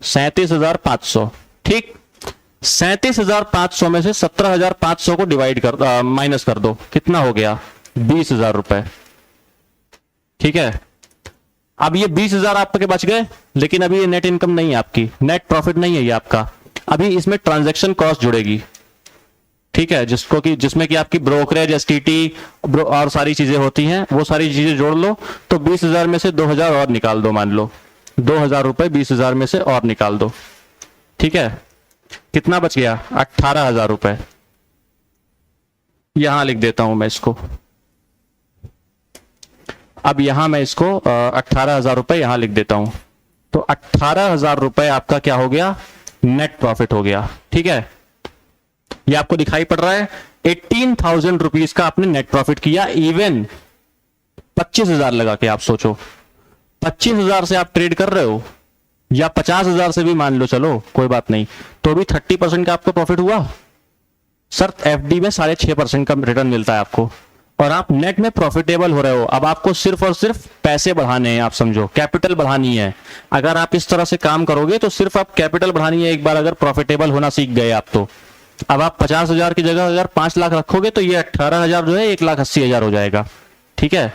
[SPEAKER 1] 37,500। ठीक, 37,500 में से 17,500 को डिवाइड कर माइनस कर दो, कितना हो गया? 20,000 रुपए। ठीक है, अब ये 20,000 आपके बच गए, लेकिन अभी ये नेट इनकम नहीं है आपकी, नेट प्रॉफिट नहीं है ये आपका। अभी इसमें ट्रांजैक्शन कॉस्ट जुड़ेगी। ठीक है, जिसमें कि आपकी ब्रोकरेज, एसटीटी और सारी चीजें होती हैं, वो सारी चीजें जोड़ लो तो 20,000 में से 2,000 और निकाल दो। मान लो 2,000 रुपए 20,000 में से और निकाल दो। ठीक है, कितना बच गया? 18,000 रुपए। यहां लिख देता हूं मैं इसको। अब यहां मैं इसको 18,000 रुपए यहां लिख देता हूं। तो 18,000 रुपए आपका क्या हो गया? नेट प्रॉफिट हो गया। ठीक है, ये आपको दिखाई पड़ रहा है। 18,000 रुपीज का आपने नेट प्रॉफिट किया, इवन 25,000 लगा के। आप सोचो 25,000 से आप ट्रेड कर रहे हो, या 50,000 से भी मान लो, चलो कोई बात नहीं, तो भी 30% का आपको प्रॉफिट हुआ। सर एफडी में 6.5% का रिटर्न मिलता है आपको, और आप नेट में प्रॉफिटेबल हो रहे हो। अब आपको सिर्फ और सिर्फ पैसे बढ़ाने हैं, आप समझो कैपिटल बढ़ानी है। अगर आप इस तरह से काम करोगे तो सिर्फ आप कैपिटल बढ़ानी है। एक बार अगर प्रॉफिटेबल होना सीख गए आप, तो अब आप 50,000 की जगह अगर 5 लाख रखोगे तो ये 18,000 जो है 1,80,000 हो जाएगा। ठीक है,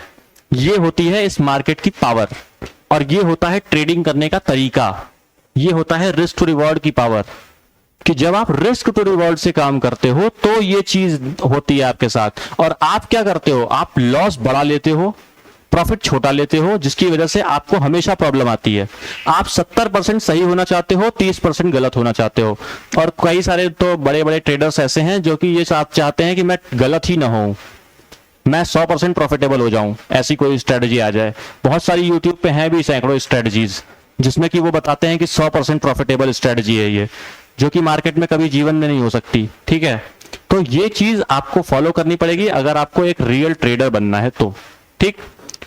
[SPEAKER 1] ये होती है इस मार्केट की पावर, और ये होता है ट्रेडिंग करने का तरीका। ये होता है रिस्क टू रिवॉर्ड की पावर, कि जब आप रिस्क टू रिवॉर्ड से काम करते हो तो ये चीज होती है आपके साथ। और आप क्या करते हो? आप लॉस बढ़ा लेते हो, प्रॉफिट छोटा लेते हो, जिसकी वजह से आपको हमेशा प्रॉब्लम आती है। आप 70% सही होना चाहते हो, 30% गलत होना चाहते हो। और कई सारे तो बड़े बड़े ट्रेडर्स ऐसे हैं जो कि ये चाहते हैं कि मैं गलत ही ना हूं, मैं 100% प्रॉफिटेबल हो जाऊं, ऐसी कोई स्ट्रेटजी आ जाए। बहुत सारी यूट्यूब पे हैं भी सैकड़ों स्ट्रेटजीज, जिसमें कि वो बताते हैं कि 100% प्रॉफिटेबल स्ट्रेटजी है ये, जो कि मार्केट में कभी जीवन में नहीं हो सकती। ठीक है, तो ये चीज आपको फॉलो करनी पड़ेगी अगर आपको एक रियल ट्रेडर बनना है तो। ठीक,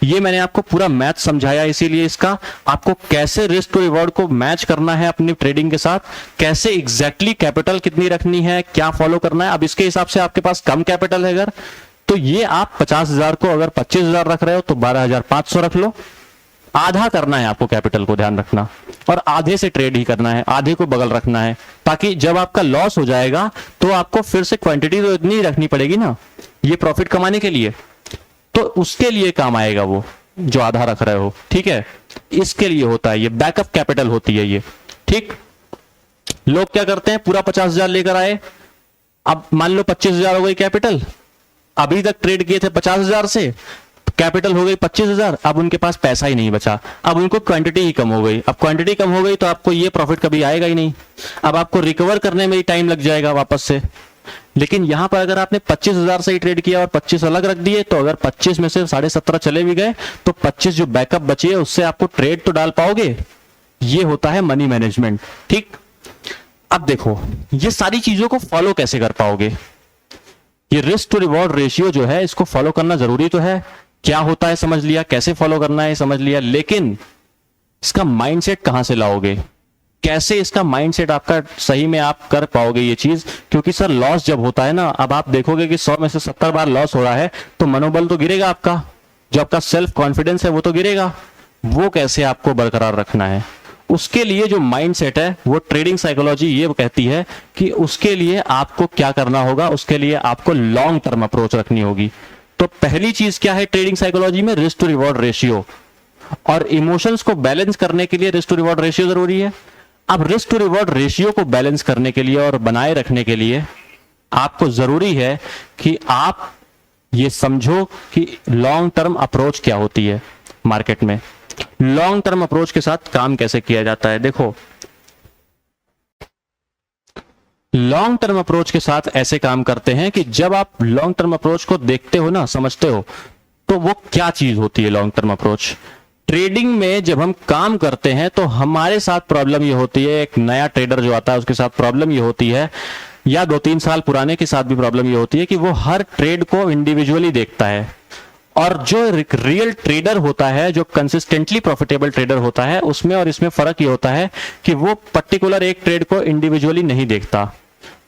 [SPEAKER 1] ये मैंने आपको पूरा मैथ समझाया, इसीलिए इसका आपको कैसे रिस्क टू रिवॉर्ड को मैच करना है अपनी ट्रेडिंग के साथ, कैसे एग्जैक्टली कैपिटल कितनी रखनी है, क्या फॉलो करना है। अब इसके हिसाब से आपके पास कम कैपिटल है अगर, तो ये आप 50,000 को अगर 25,000 रख रहे हो तो 12,500 रख लो। आधा करना है आपको कैपिटल को, ध्यान रखना, और आधे से ट्रेड ही करना है, आधे को बगल रखना है, ताकि जब आपका लॉस हो जाएगा तो आपको फिर से क्वांटिटी तो इतनी रखनी पड़ेगी ना ये प्रॉफिट कमाने के लिए, तो उसके लिए काम आएगा वो जो आधा रख रहे हो। ठीक है, इसके लिए होता है ये, बैकअप कैपिटल होती है ये। ठीक, लोग क्या करते हैं, पूरा 50,000 लेकर आए, अब मान लो 25,000 हो गई कैपिटल, अभी तक ट्रेड किए थे 50,000 से, कैपिटल हो गई 25,000, अब उनके पास पैसा ही नहीं बचा, अब उनको क्वांटिटी ही कम हो गई। अब क्वांटिटी कम हो गई तो आपको ये प्रॉफिट कभी आएगा ही नहीं, अब आपको रिकवर करने में ही टाइम लग जाएगा वापस से। लेकिन यहां पर अगर आपने 25,000 से ही ट्रेड किया और 25 अलग रख दिए, तो अगर 25 में से 17.5 चले भी गए तो 25 जो बैकअप बची है उससे आपको ट्रेड तो डाल पाओगे। ये होता है मनी मैनेजमेंट। ठीक, अब देखो ये सारी चीजों को फॉलो कैसे कर पाओगे। ये रिस्क टू रिवॉर्ड रेशियो जो है इसको फॉलो करना जरूरी तो है, क्या होता है समझ लिया, कैसे फॉलो करना है समझ लिया, लेकिन इसका माइंडसेट कहां से लाओगे, कैसे इसका माइंडसेट आपका सही में आप कर पाओगे ये चीज। क्योंकि सर लॉस जब होता है ना, अब आप देखोगे कि 100 में से 70 बार लॉस हो रहा है तो मनोबल तो गिरेगा आपका, जो आपका सेल्फ कॉन्फिडेंस है वो तो गिरेगा। वो कैसे आपको बरकरार रखना है, उसके लिए जो माइंडसेट है वो ट्रेडिंग साइकोलॉजी ये कहती है कि उसके लिए आपको क्या करना होगा, उसके लिए आपको लॉन्ग टर्म अप्रोच रखनी होगी। तो पहली चीज क्या है ट्रेडिंग साइकोलॉजी में, रिस्क टू रिवॉर्ड रेशियो, और इमोशंस को बैलेंस करने के लिए रिस्क टू रिवॉर्ड रेशियो जरूरी है। अब रिस्क टू रिवॉर्ड रेशियो को बैलेंस करने के लिए और बनाए रखने के लिए आपको जरूरी है कि आप ये समझो कि लॉन्ग टर्म अप्रोच क्या होती है मार्केट में, लॉन्ग टर्म अप्रोच के साथ काम कैसे किया जाता है। देखो लॉन्ग टर्म अप्रोच के साथ ऐसे काम करते हैं कि जब आप लॉन्ग टर्म अप्रोच को देखते हो ना, समझते हो, तो वो क्या चीज होती है लॉन्ग टर्म अप्रोच। ट्रेडिंग में जब हम काम करते हैं तो हमारे साथ प्रॉब्लम ये होती है, एक नया ट्रेडर जो आता है उसके साथ प्रॉब्लम ये होती है, या 2-3 साल पुराने के साथ भी प्रॉब्लम ये होती है कि वो हर ट्रेड को इंडिविजुअली देखता है। और जो रियल ट्रेडर होता है, जो कंसिस्टेंटली प्रॉफिटेबल ट्रेडर होता है, उसमें और इसमें फर्क ये होता है कि वो पर्टिकुलर एक ट्रेड को इंडिविजुअली नहीं देखता,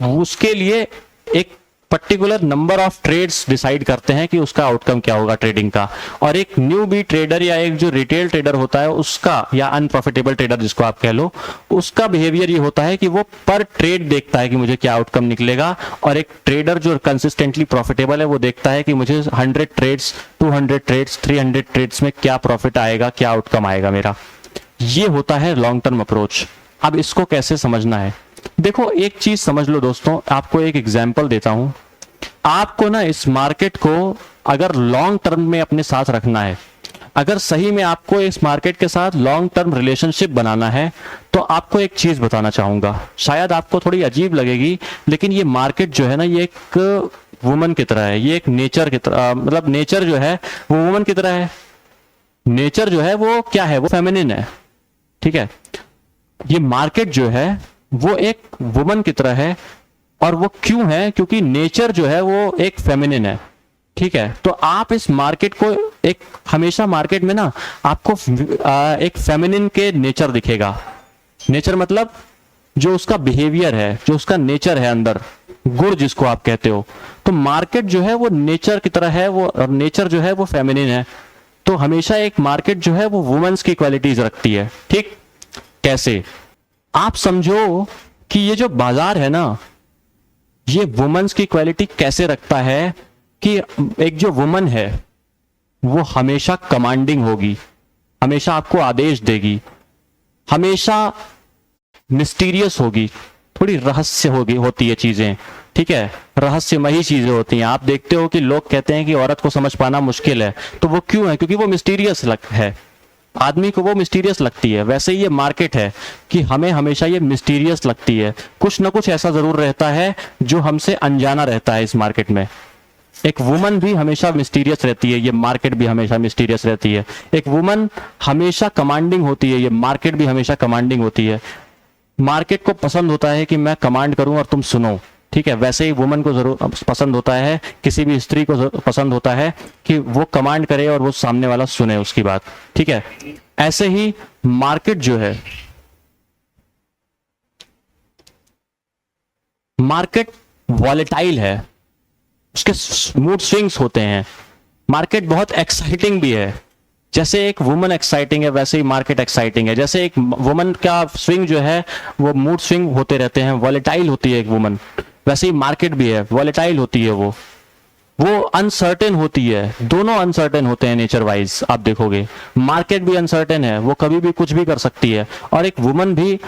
[SPEAKER 1] उसके लिए एक particular number of trades decide करते हैं कि उसका आउटकम क्या होगा ट्रेडिंग का। और एक न्यू बी ट्रेडर या एक जो रिटेल ट्रेडर होता है उसका, या अनप्रॉफिटेबल ट्रेडर जिसको आप कह लो, उसका बिहेवियर ये होता है कि वो पर ट्रेड देखता है कि मुझे क्या आउटकम निकलेगा। और एक ट्रेडर जो कंसिस्टेंटली प्रॉफिटेबल है वो देखता है कि मुझे 100 ट्रेड्स, 200 ट्रेड्स, 300 ट्रेड्स में क्या प्रॉफिट आएगा, क्या आउटकम आएगा मेरा। ये होता है लॉन्ग टर्म अप्रोच। अब इसको कैसे समझना है, देखो एक चीज समझ लो दोस्तों, आपको एक एग्जांपल देता हूं। आपको ना इस मार्केट को अगर लॉन्ग टर्म में अपने साथ रखना है, अगर सही में आपको इस मार्केट के साथ लॉन्ग टर्म रिलेशनशिप बनाना है, तो आपको एक चीज बताना चाहूंगा, शायद आपको थोड़ी अजीब लगेगी, लेकिन ये मार्केट जो है ना, ये एक वुमन की तरह है, ये एक नेचर की तरह, मतलब नेचर जो है वो वुमन की तरह है। नेचर जो है वो क्या है, वो फेमिनिन है, ठीक है। ये मार्केट जो है वो एक वुमन की तरह है, और वो क्यों है, क्योंकि नेचर जो है वो एक फेमिनिन है, ठीक है। तो आप इस मार्केट को एक, हमेशा मार्केट में ना आपको एक फेमिनिन के नेचर दिखेगा। नेचर मतलब जो उसका बिहेवियर है, जो उसका नेचर है अंदर, गुण जिसको आप कहते हो। तो मार्केट जो है वो नेचर की तरह है, वो, और नेचर जो है वो फेमिनिन है। तो हमेशा एक मार्केट जो है वो वुमेन्स की क्वालिटीज रखती है, ठीक। कैसे, आप समझो कि ये जो बाजार है ना, ये वुमेन्स की क्वालिटी कैसे रखता है कि एक जो वुमन है वो हमेशा कमांडिंग होगी, हमेशा आपको आदेश देगी, हमेशा मिस्टीरियस होगी, थोड़ी रहस्य होती है चीजें, ठीक है, रहस्यमयी चीजें होती हैं। आप देखते हो कि लोग कहते हैं कि औरत को समझ पाना मुश्किल है, तो वो क्यों है, क्योंकि वो मिस्टीरियस है, आदमी को वो मिस्टीरियस लगती है। वैसे ही ये मार्केट है कि हमें हमेशा ये मिस्टीरियस लगती है, कुछ ना कुछ ऐसा जरूर रहता है जो हमसे अनजाना रहता है इस मार्केट में। एक वुमन भी हमेशा मिस्टीरियस रहती है, ये मार्केट भी हमेशा मिस्टीरियस रहती है। एक वुमन हमेशा कमांडिंग होती है, ये मार्केट भी हमेशा कमांडिंग होती है। मार्केट को पसंद होता है कि मैं कमांड करूं और तुम सुनो, ठीक है। वैसे ही वुमन को जरूर पसंद होता है, किसी भी स्त्री को पसंद होता है कि वो कमांड करे और वो सामने वाला सुने उसकी बात, ठीक है। ऐसे ही मार्केट जो है, मार्केट वॉलेटाइल है, उसके मूड स्विंग्स होते हैं। मार्केट बहुत एक्साइटिंग भी है, जैसे एक वुमन एक्साइटिंग है वैसे ही मार्केट एक्साइटिंग है। जैसे एक वुमन का स्विंग जो है वो मूड स्विंग होते रहते हैं, वॉलेटाइल होती है एक वुमन, वैसे ही मार्केट भी है, वॉलेटाइल होती है, वो अनसर्टेन होती है। दोनों अनसर्टेन होते हैं नेचर वाइज, आप देखोगे मार्केट भी अनसर्टेन है, वो कभी भी कुछ भी कर सकती है, और एक वुमन भी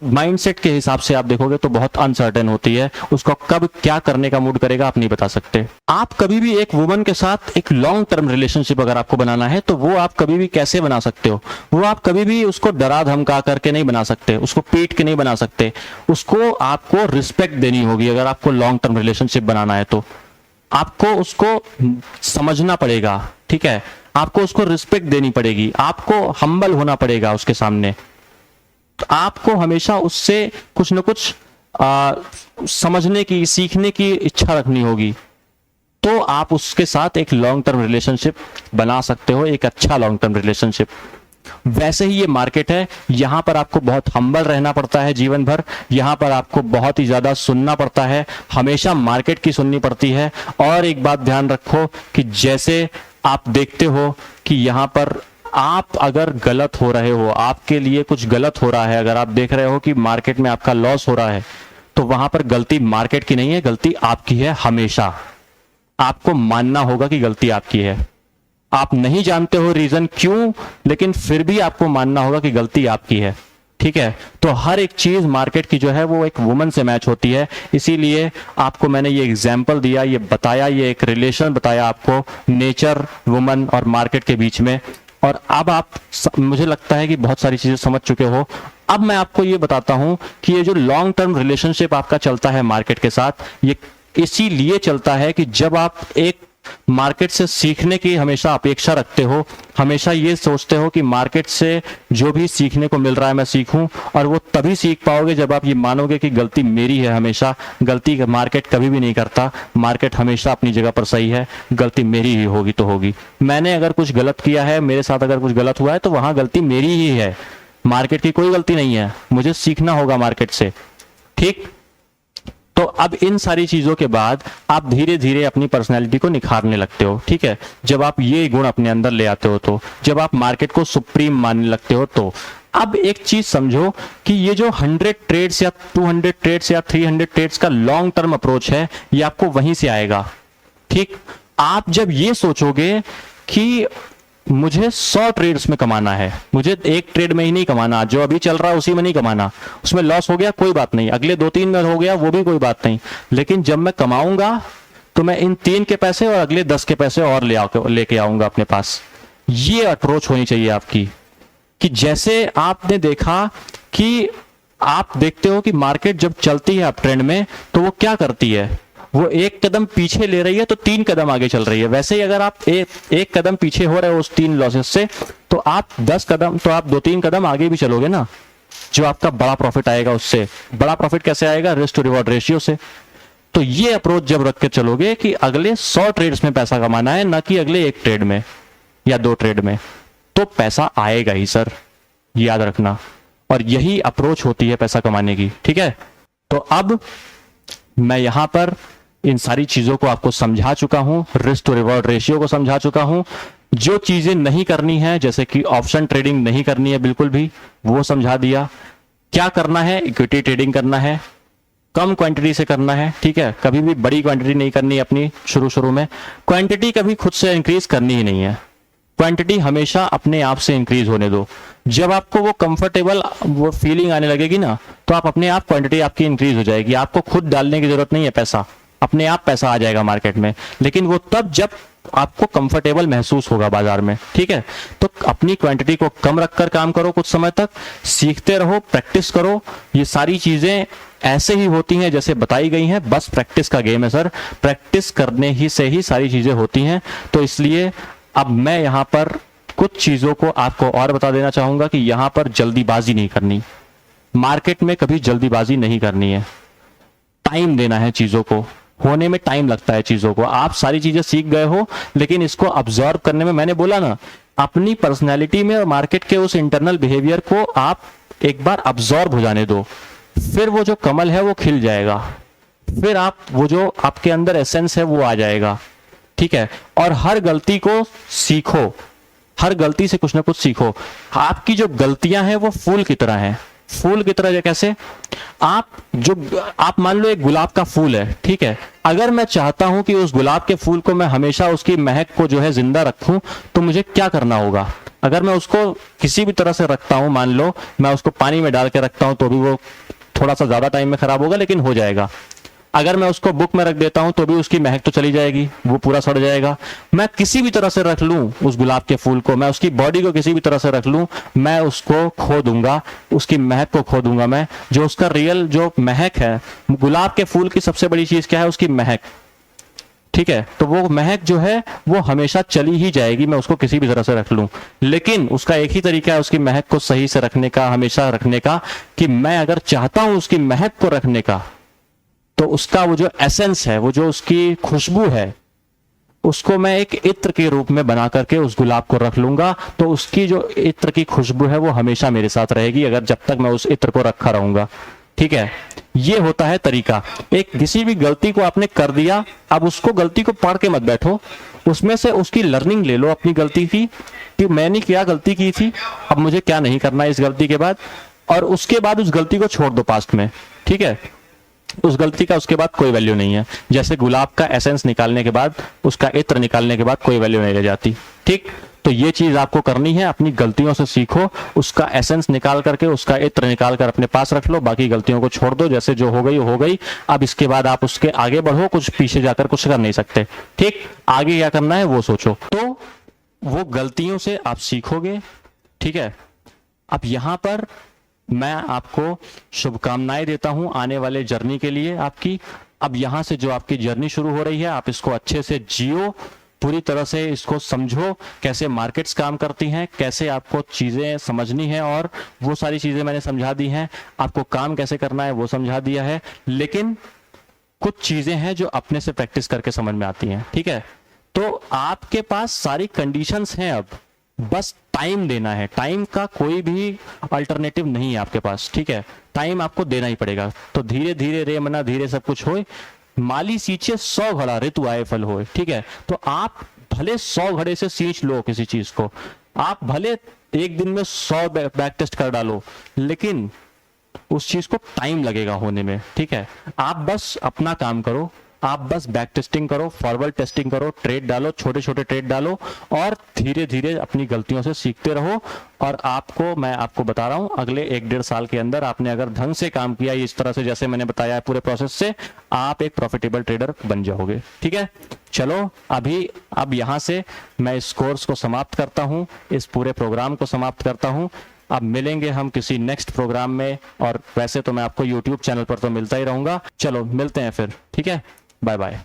[SPEAKER 1] माइंडसेट के हिसाब से आप देखोगे तो बहुत अनसर्टेन होती है, उसको कब क्या करने का मूड करेगा आप नहीं बता सकते। आप कभी भी एक वुमन के साथ एक लॉन्ग टर्म रिलेशनशिप अगर आपको बनाना है, तो वो आप कभी भी कैसे बना सकते हो, वो आप कभी भी उसको डरा धमका करके नहीं बना सकते, उसको पीट के नहीं बना सकते, उसको आपको रिस्पेक्ट देनी होगी। अगर आपको लॉन्ग टर्म रिलेशनशिप बनाना है तो आपको उसको समझना पड़ेगा, ठीक है, आपको उसको रिस्पेक्ट देनी पड़ेगी, आपको हम्बल होना पड़ेगा उसके सामने। तो आपको हमेशा उससे कुछ न कुछ समझने की, सीखने की इच्छा रखनी होगी, तो आप उसके साथ एक लॉन्ग टर्म रिलेशनशिप बना सकते हो, एक अच्छा लॉन्ग टर्म रिलेशनशिप। वैसे ही ये मार्केट है, यहां पर आपको बहुत हम्बल रहना पड़ता है जीवन भर, यहां पर आपको बहुत ही ज्यादा सुनना पड़ता है, हमेशा मार्केट की सुननी पड़ती है। और एक बात ध्यान रखो कि जैसे आप देखते हो कि यहां पर आप अगर गलत हो रहे हो, आपके लिए कुछ गलत हो रहा है, अगर आप देख रहे हो कि मार्केट में आपका लॉस हो रहा है, तो वहां पर गलती मार्केट की नहीं है, गलती आपकी है। हमेशा आपको मानना होगा कि गलती आपकी है। आप नहीं जानते हो रीजन क्यों, लेकिन फिर भी आपको मानना होगा कि गलती आपकी है, ठीक है। तो हर एक चीज मार्केट की जो है वो एक वुमन से मैच होती है, इसीलिए आपको मैंने ये एग्जाम्पल दिया, ये बताया, ये एक रिलेशन बताया आपको नेचर, वुमन और मार्केट के बीच में। और अब आप, मुझे लगता है कि बहुत सारी चीजें समझ चुके हो। अब मैं आपको ये बताता हूं कि ये जो लॉन्ग टर्म रिलेशनशिप आपका चलता है मार्केट के साथ, ये इसीलिए चलता है कि जब आप एक मार्केट से सीखने की हमेशा अपेक्षा रखते हो, हमेशा ये सोचते हो कि मार्केट से जो भी सीखने को मिल रहा है मैं सीखूं, और वो तभी सीख पाओगे जब आप ये मानोगे कि गलती मेरी है। हमेशा गलती मार्केट कभी भी नहीं करता, मार्केट हमेशा अपनी जगह पर सही है, गलती मेरी ही होगी तो होगी। मैंने अगर कुछ गलत किया है, मेरे साथ अगर कुछ गलत हुआ है, तो वहां गलती मेरी ही है, मार्केट की कोई गलती नहीं है। मुझे सीखना होगा मार्केट से, ठीक। तो अब इन सारी चीजों के बाद आप धीरे धीरे अपनी पर्सनैलिटी को निखारने लगते हो, ठीक है। जब आप ये गुण अपने अंदर ले आते हो, तो जब आप मार्केट को सुप्रीम मानने लगते हो, तो अब एक चीज समझो कि ये जो 100 ट्रेड्स या 200 ट्रेड्स या 300 ट्रेड्स का लॉन्ग टर्म अप्रोच है, ये आपको वहीं से आएगा, ठीक। आप जब ये सोचोगे कि मुझे 100 ट्रेड्स में कमाना है, मुझे एक ट्रेड में ही नहीं कमाना, जो अभी चल रहा है उसी में नहीं कमाना। उसमें लॉस हो गया कोई बात नहीं, अगले 2-3 में हो गया वो भी कोई बात नहीं, लेकिन जब मैं कमाऊंगा तो मैं इन 3 के पैसे और अगले 10 के पैसे और लेके आऊंगा अपने पास। ये अप्रोच होनी चाहिए आपकी। कि जैसे आपने देखा कि आप देखते हो कि मार्केट जब चलती है अप ट्रेंड में तो वो क्या करती है, वो एक कदम पीछे ले रही है तो 3 कदम आगे चल रही है। वैसे ही अगर आप एक कदम पीछे हो रहे हो उस 3 लॉसेस से, तो आप 10 कदम, तो आप 2-3 कदम आगे भी चलोगे ना, जो आपका बड़ा प्रॉफिट आएगा। उससे बड़ा प्रॉफिट कैसे आएगा? रिस्क टू रिवॉर्ड रेशियो से। तो ये अप्रोच जब रख के चलोगे कि अगले 100 ट्रेड्स में पैसा कमाना है, ना कि अगले 1 ट्रेड में या 2 ट्रेड में, तो पैसा आएगा ही सर, याद रखना। और यही अप्रोच होती है पैसा कमाने की, ठीक है। तो अब मैं यहां पर इन सारी चीजों को आपको समझा चुका हूं, रिस्क टू रिवॉर्ड रेशियो को समझा चुका हूं। जो चीजें नहीं करनी है, जैसे कि ऑप्शन ट्रेडिंग नहीं करनी है बिल्कुल भी, वो समझा दिया। क्या करना है? इक्विटी ट्रेडिंग करना है, कम क्वांटिटी से करना है, ठीक है। कभी भी बड़ी क्वांटिटी नहीं करनी है अपनी शुरू में। क्वांटिटी कभी खुद से इंक्रीज करनी ही नहीं है, क्वांटिटी हमेशा अपने आप से इंक्रीज होने दो। जब आपको वो कंफर्टेबल वो फीलिंग आने लगेगी ना, तो आप अपने आप क्वांटिटी आपकी इंक्रीज हो जाएगी। आपको खुद डालने की जरूरत नहीं है पैसा, अपने आप पैसा आ जाएगा मार्केट में। लेकिन वो तब जब आपको कंफर्टेबल महसूस होगा बाजार में, ठीक है। तो अपनी क्वांटिटी को कम रखकर काम करो, कुछ समय तक सीखते रहो, प्रैक्टिस करो। ये सारी चीजें ऐसे ही होती हैं जैसे बताई गई हैं, बस प्रैक्टिस का गेम है सर। प्रैक्टिस करने ही से ही सारी चीजें होती हैं। तो इसलिए अब मैं यहां पर कुछ चीजों को आपको और बता देना चाहूंगा कि यहां पर जल्दीबाजी नहीं करनी, मार्केट में कभी जल्दीबाजी नहीं करनी है। टाइम देना है चीजों को, होने में टाइम लगता है चीजों को। आप सारी चीजें सीख गए हो, लेकिन इसको ऑब्जर्व करने में, मैंने बोला ना, अपनी पर्सनैलिटी में और मार्केट के उस इंटरनल बिहेवियर को आप एक बार ऑब्जर्व हो जाने दो, फिर वो जो कमल है वो खिल जाएगा, फिर आप वो जो आपके अंदर एसेंस है वो आ जाएगा, ठीक है। और हर गलती को सीखो, हर गलती से कुछ ना कुछ सीखो। आपकी जो गलतियां हैं वो फूल की तरह हैं। फूल की तरह कैसे? आप मान लो एक गुलाब का फूल है, ठीक है। अगर मैं चाहता हूं कि उस गुलाब के फूल को मैं हमेशा उसकी महक को जो है जिंदा रखूं, तो मुझे क्या करना होगा? अगर मैं उसको किसी भी तरह से रखता हूं, मान लो मैं उसको पानी में डाल के रखता हूं, तो भी वो थोड़ा सा ज्यादा टाइम में खराब होगा, लेकिन हो जाएगा। अगर मैं उसको बुक में रख देता हूं तो भी उसकी महक तो चली जाएगी, वो पूरा सड़ जाएगा। मैं किसी भी तरह से रख लूं उस गुलाब के फूल को, मैं उसकी बॉडी को किसी भी तरह से रख लूं, मैं उसको खो दूंगा, उसकी महक को खो दूंगा। मैं जो उसका रियल जो महक है, गुलाब के फूल की सबसे बड़ी चीज क्या है? उसकी महक, ठीक है। तो वो महक जो है वो हमेशा चली ही जाएगी, मैं उसको किसी भी तरह से रख लूं। लेकिन उसका एक ही तरीका है उसकी महक को सही से रखने का, हमेशा रखने का, कि मैं अगर चाहता हूं उसकी महक को रखने का, तो उसका वो जो एसेंस है, वो जो उसकी खुशबू है, उसको मैं एक इत्र के रूप में बना करके उस गुलाब को रख लूंगा। तो उसकी जो इत्र की खुशबू है वो हमेशा मेरे साथ रहेगी, अगर जब तक मैं उस इत्र को रखा रहूंगा, ठीक है। ये होता है तरीका। एक किसी भी गलती को आपने कर दिया, अब उसको गलती को पढ़ के मत बैठो, उसमें से उसकी लर्निंग ले लो अपनी गलती की, कि मैंने क्या गलती की थी, अब मुझे क्या नहीं करना है इस गलती के बाद, और उसके बाद उस गलती को छोड़ दो पास्ट में, ठीक है। उस गलती का उसके बाद कोई वैल्यू नहीं है। जैसे गुलाब का एसेंस निकालने के बाद, उसका इत्र निकालने के बाद कोई वैल्यू नहीं रह जाती, ठीक। तो ये चीज आपको करनी है, अपनी गलतियों से सीखो, उसका एसेंस निकाल करके, उसका इत्र निकाल कर अपने पास रख लो, बाकी गलतियों को छोड़ दो। जैसे जो हो गई हो गई, अब इसके बाद आप उसके आगे बढ़ो, कुछ पीछे जाकर कुछ कर नहीं सकते, ठीक। आगे क्या करना है वो सोचो। तो वो गलतियों से आप सीखोगे, ठीक है। अब यहां पर मैं आपको शुभकामनाएं देता हूं आने वाले जर्नी के लिए आपकी। अब यहां से जो आपकी जर्नी शुरू हो रही है, आप इसको अच्छे से जियो, पूरी तरह से इसको समझो, कैसे मार्केट्स काम करती हैं, कैसे आपको चीजें समझनी है, और वो सारी चीजें मैंने समझा दी हैं। आपको काम कैसे करना है वो समझा दिया है, लेकिन कुछ चीजें हैं जो अपने से प्रैक्टिस करके समझ में आती हैं, ठीक है। तो आपके पास सारी कंडीशंस हैं, अब बस टाइम देना है। टाइम का कोई भी अल्टरनेटिव नहीं है आपके पास, ठीक है। टाइम आपको देना ही पड़ेगा। तो धीरे धीरे रे मना धीरे सब कुछ होए, माली सींचे 100 घड़ा ऋतु आए फल होए, ठीक है। तो आप भले 100 घड़े से सींच लो किसी चीज को, आप भले एक दिन में 100 बैक टेस्ट कर डालो, लेकिन उस चीज को टाइम लगेगा होने में, ठीक है। आप बस अपना काम करो, आप बस बैक टेस्टिंग करो, फॉरवर्ड टेस्टिंग करो, ट्रेड डालो, छोटे छोटे ट्रेड डालो और धीरे धीरे अपनी गलतियों से सीखते रहो। और मैं आपको बता रहा हूं, अगले 1-1.5 साल के अंदर आपने अगर ढंग से काम किया इस तरह से जैसे मैंने बताया है पूरे प्रोसेस से, आप एक प्रॉफिटेबल ट्रेडर बन जाओगे। ठीक है, चलो अब यहां से मैं इस कोर्स को समाप्त करता हूं, इस पूरे प्रोग्राम को समाप्त करता हूं। अब मिलेंगे हम किसी नेक्स्ट प्रोग्राम में, और वैसे तो मैं आपको YouTube चैनल पर तो मिलता ही रहूंगा। चलो मिलते हैं फिर, ठीक है, बाय बाय।